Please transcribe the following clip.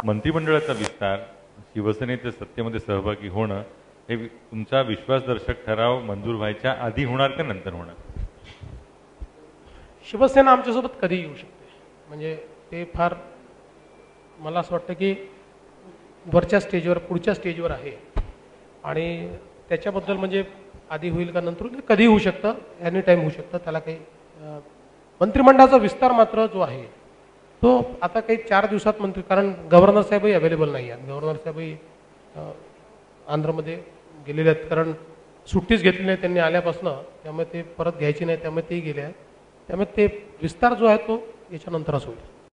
मंत्रिमंडळाचा विस्तार, शिवसेनेच्या सत्तेमध्ये सहभागी होणं हे तुमचा विश्वासदर्शक ठराव मंजूर व्हायच्या आधी होणार का नंतर होणार? शिवसेना आमच्यासोबत कधी येऊ शकते, म्हणजे ते फार मला असं वाटतं की वरच्या स्टेजवर पुढच्या स्टेजवर आहे आणि त्याच्याबद्दल म्हणजे आधी होईल का नंतर होईल कधी होऊ शकतं, एनी टाईम होऊ शकतं, त्याला काही मंत्रिमंडळाचा विस्तार मात्र जो आहे तो आता काही 4 दिवसात मंत्री, कारण गव्हर्नर साहेबही अवेलेबल नाही आहेत, गव्हर्नर साहेबही आंध्रमध्ये गेलेले आहेत, कारण सुट्टीच घेतली नाही त्यांनी आल्यापासनं, त्यामुळे ते परत घ्यायची नाही, त्यामुळे तेही गेले आहेत, त्यामुळे ते विस्तार जो आहे तो याच्यानंतरच होईल.